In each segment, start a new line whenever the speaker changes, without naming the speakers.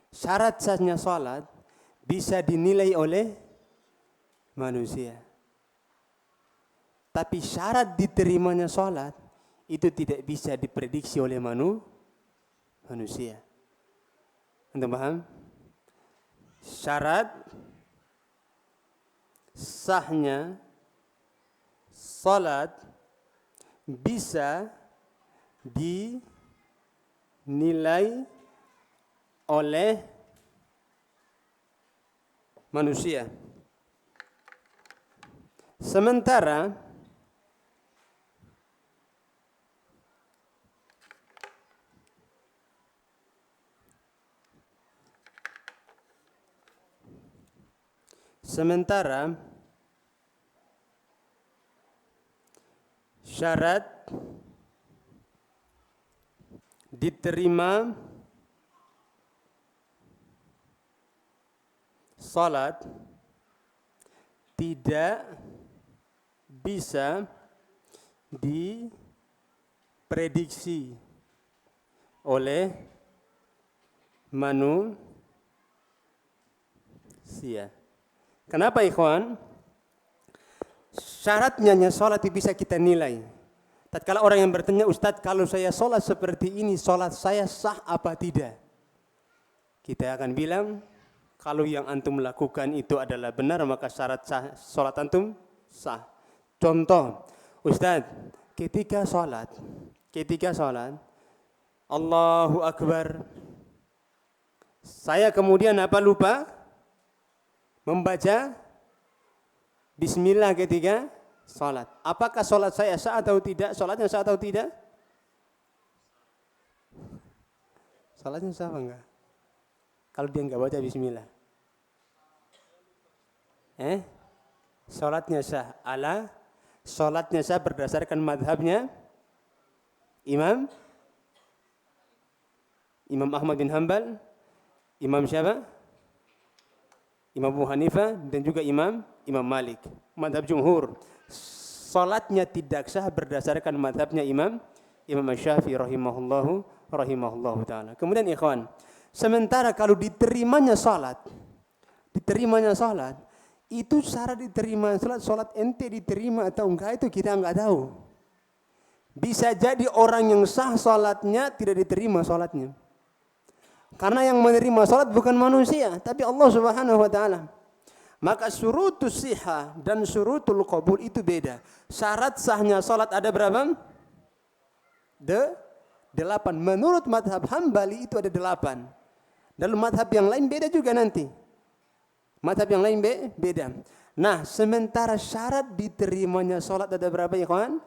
Syarat sahnya salat bisa dinilai oleh manusia. Tapi syarat diterimanya salat itu tidak bisa diprediksi oleh manusia. Anda paham? Syarat sahnya salat bisa dinilai oleh manusia. Sementara syarat diterima salat tidak bisa diprediksi oleh manusia. Kenapa ikhwan? Syaratnya salat bisa kita nilai. Tatkala orang yang bertanya, Ustadz, kalau saya salat seperti ini, salat saya sah apa tidak? Kita akan bilang, kalau yang antum lakukan itu adalah benar, maka syarat sah, salat antum sah. Contoh, Ustadz, ketika salat, Allahu Akbar, saya kemudian lupa membaca Bismillah ketika salat. Apakah salat saya sah atau tidak? Salatnya sah atau tidak? Salatnya sah apa enggak? Kalau dia enggak baca Bismillah. Salatnya sah. Salatnya sah berdasarkan madhabnya Imam Ahmad bin Hanbal, Imam siapa? Imam Abu Hanifah dan juga Imam Malik. Madhab jumhur. Salatnya tidak sah berdasarkan madhabnya Imam Syafi'i rahimahullahu ta'ala. Kemudian ikhwan, sementara kalau diterimanya salat, itu syarat diterima salat ente diterima atau enggak itu kita enggak tahu. Bisa jadi orang yang sah salatnya tidak diterima salatnya. Karena yang menerima salat bukan manusia, tapi Allah Subhanahu wa taala. Maka syurutus sihah dan syurutul qabul itu beda. Syarat sahnya salat ada berapa? 8. Menurut madhab Hambali itu ada 8. Dalam madhab yang lain beda juga nanti. Madhab yang lain beda. Nah, sementara syarat diterimanya salat ada berapa ya kawan?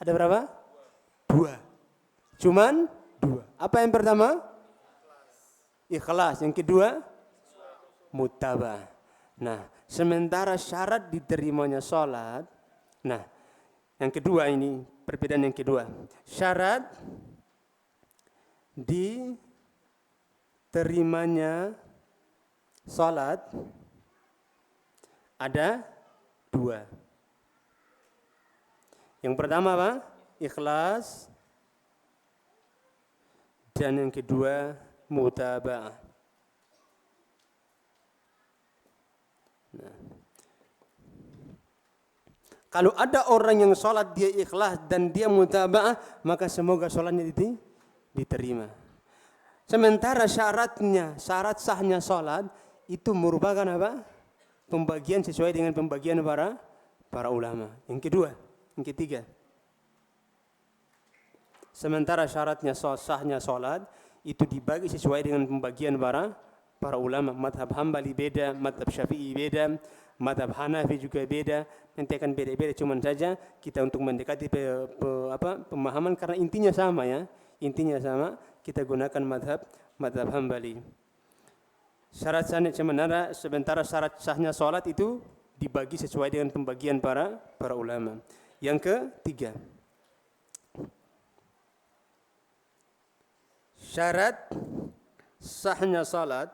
Ada berapa? 2. Cuman 2. Apa yang pertama? Ikhlas. Yang kedua? Muttaba'ah. Nah, sementara syarat diterimanya salat. Nah, yang kedua ini, perbedaan yang kedua. Syarat diterimanya salat ada 2. Yang pertama apa? Ikhlas. Dan yang kedua, mutaba'ah. Nah. Kalau ada orang yang sholat dia ikhlas dan dia mutaba'ah, maka semoga sholatnya diterima. Sementara syarat sahnya sholat itu merupakan apa? Pembagian sesuai dengan pembagian para ulama. Yang kedua, yang ketiga. Sementara syaratnya sahnya salat itu dibagi sesuai dengan pembagian para ulama. Madhab Hambali beda, madhab Syafi'i beda, madhab Hanafi juga beda. Nanti akan beda-beda, cuman saja kita untuk mendekati pemahaman karena intinya sama ya. Intinya sama, kita gunakan madhab Hambali. Syarat sahnya sementara syarat sahnya salat itu dibagi sesuai dengan pembagian para ulama. Yang ketiga, syarat sahnya salat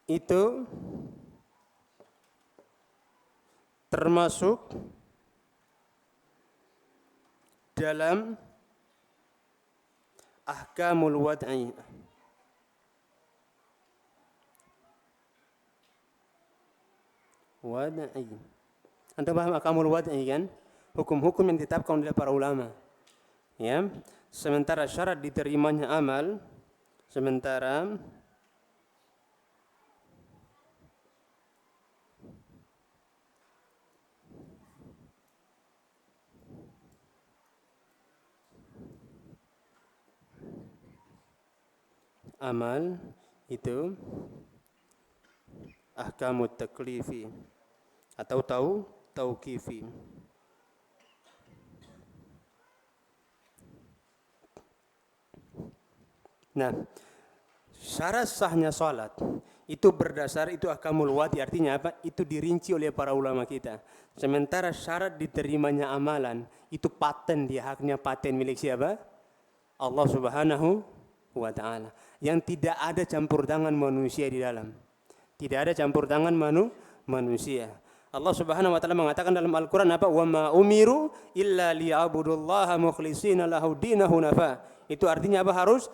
itu termasuk dalam ahkamul wad'i. Wad'i. Anda paham ahkamul wad'i kan? Hukum-hukum yang ditetapkan oleh para ulama. Ya. Sementara syarat diterimanya amal, sementara amal itu ahkamut taklifi atau tauqifi. Nah, syarat sahnya salat itu berdasar itu ahkamul wadi, artinya apa? Itu dirinci oleh para ulama kita. Sementara syarat diterimanya amalan itu paten, dia haknya paten milik siapa? Allah Subhanahu wa ta'ala. Yang tidak ada campur tangan manusia di dalam. Tidak ada campur tangan manusia. Allah Subhanahu wa ta'ala mengatakan dalam Al-Qur'an apa? Wa ma umiru illa liya'budullaha mukhlishina lahu dinahu hunafa. Itu artinya apa? Harus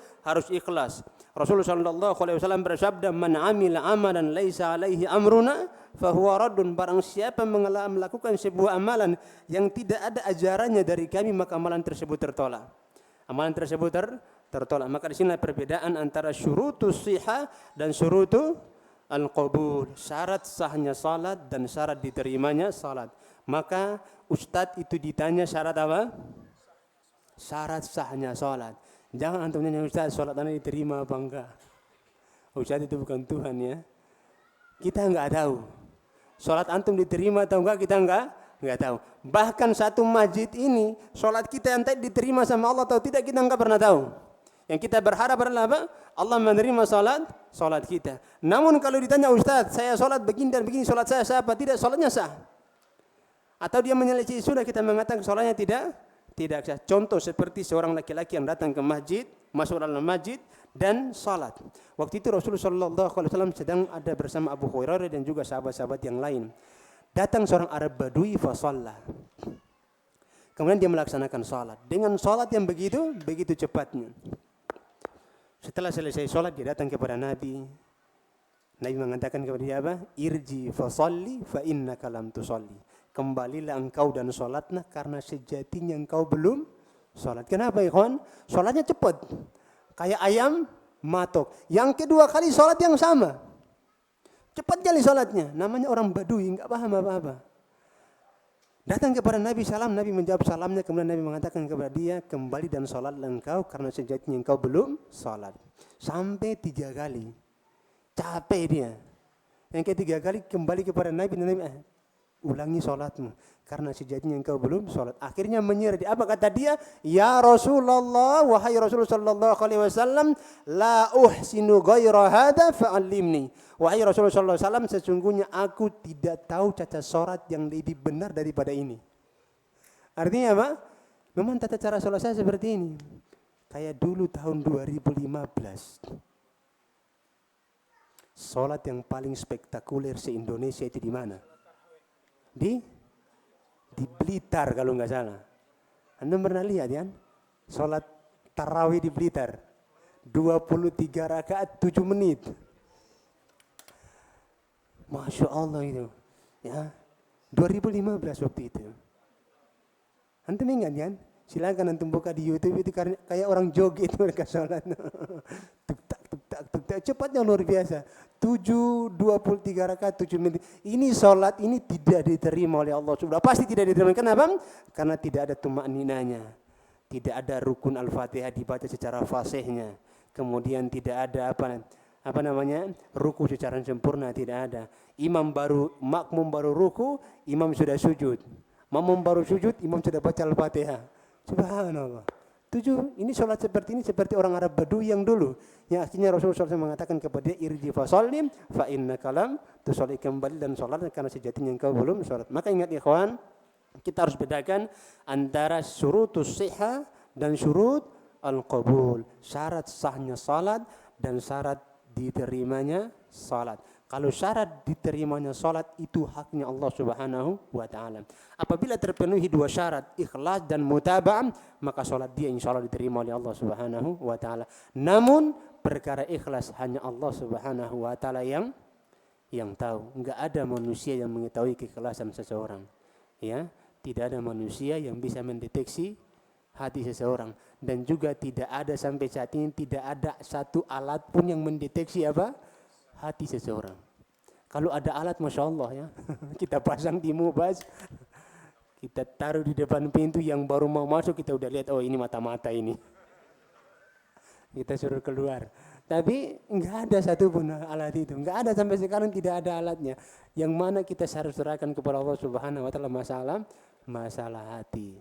ikhlas. Rasulullah sallallahu alaihi wasallam bersabda, "Man 'amila 'amalan laisa 'alaihi amruna fahuwa raddun." Barang siapa melakukan sebuah amalan yang tidak ada ajarannya dari kami, maka amalan tersebut tertolak. Amalan tersebut tertolak. Maka di sini perbedaan antara syurutus shihah dan syurutu al-qabul. Syarat sahnya salat dan syarat diterimanya salat. Maka ustadz itu ditanya syarat apa? Syarat sahnya salat. Jangan antum tanya ustaz, salat anda diterima apa enggak? Ustaz itu bukan Tuhan ya. Kita enggak tahu. Salat antum diterima atau enggak, kita enggak tahu. Bahkan satu masjid ini, salat kita yang tadi diterima sama Allah atau tidak, kita enggak pernah tahu. Yang kita berharap adalah apa? Allah menerima salat kita. Namun kalau ditanya ustaz, saya salat begini dan begini, salat saya sah apa tidak? Salatnya sah. Atau dia menyelesaikan sudah, kita mengatakan salatnya tidak sah. Contoh seperti seorang laki-laki yang datang ke masjid, masuk dalam masjid dan salat. Waktu itu Rasulullah SAW sedang ada bersama Abu Hurairah dan juga sahabat-sahabat yang lain. Datang seorang Arab Badui fa shalla. Kemudian dia melaksanakan salat dengan salat yang begitu cepatnya. Setelah selesai salat dia datang kepada Nabi. Nabi mengatakan kepada dia apa? Irji fa shalli fa innaka lam tusalli. Kembalilah engkau dan salatlah karena sejatinya engkau belum salat. Kenapa ikhwan? Salatnya cepat. Kayak ayam matok. Yang kedua kali salat yang sama. Cepat kali salatnya. Namanya orang Badui, enggak paham apa-apa. Datang kepada Nabi salam, Nabi menjawab salamnya, kemudian Nabi mengatakan kepada dia, kembali dan salatlah engkau karena sejatinya engkau belum salat. Sampai 3 kali. Capek dia. Yang ketiga kali kembali kepada Nabi dan Nabi, ulangi salatmu karena sejatinya engkau belum salat. Akhirnya menyerah. Apa kata dia? Ya Rasulullah, wahai Rasulullah sallallahu alaihi wasallam, la uhsinu ghaira hadza fa'allimni. Wahai Rasulullah sallallahu alaihi wasallam, sesungguhnya aku tidak tahu tata salat yang lebih benar daripada ini. Artinya apa? Memang tata cara salat saya seperti ini. Kayak dulu tahun 2015. Salat yang paling spektakuler se-Indonesia itu di mana? Di Blitar kalau nggak salah. Anda pernah lihat kan? Salat tarawih di Blitar. 23 rakaat 7 menit. Masya Allah itu. Ya. 2015 waktu itu. Antum ingat kan? Silakan antum buka di YouTube itu kayak orang joget mereka salat. Tuk-tak. Cepatnya luar biasa. 23 rakaat 7 menit. Ini salat ini tidak diterima oleh Allah. Sudah pasti tidak diterima. Kenapa? Karena tidak ada tumakninanya. Tidak ada rukun Al-Fatihah dibaca secara fasihnya. Kemudian tidak ada ruku secara sempurna, tidak ada. Makmum baru ruku, imam sudah sujud. Makmum baru sujud, imam sudah baca Al-Fatihah. Subhanallah. 7, ini sholat seperti ini seperti orang Arab Badui yang dulu. Yang akhirnya Rasulullah SAW mengatakan kepada dia, irji fa shollim fa innaka lam tusolli, kembali dan sholat karena sejatinya engkau belum sholat. Maka ingat ikhwan, kita harus bedakan antara syurutus shihah dan syurut al-qabul. Syarat sahnya salat dan syarat diterimanya salat. Kalau syarat diterimanya salat itu haknya Allah Subhanahu wa taala. Apabila terpenuhi dua syarat, ikhlas dan mutaba'ah, maka salat dia insyaallah diterima oleh Allah Subhanahu wa taala. Namun perkara ikhlas hanya Allah Subhanahu wa taala yang tahu. Enggak ada manusia yang mengetahui keikhlasan seseorang. Ya, tidak ada manusia yang bisa mendeteksi hati seseorang, dan juga tidak ada sampai saat ini tidak ada satu alat pun yang mendeteksi hati seseorang. Kalau ada alat, masya Allah ya, kita pasang di mubaz, kita taruh di depan pintu, yang baru mau masuk kita udah lihat, oh ini mata-mata ini, kita suruh keluar. Tapi nggak ada satupun alat itu, nggak ada sampai sekarang, tidak ada alatnya. Yang mana kita harus serahkan kepada Allah Subhanahu wa taala masalah hati.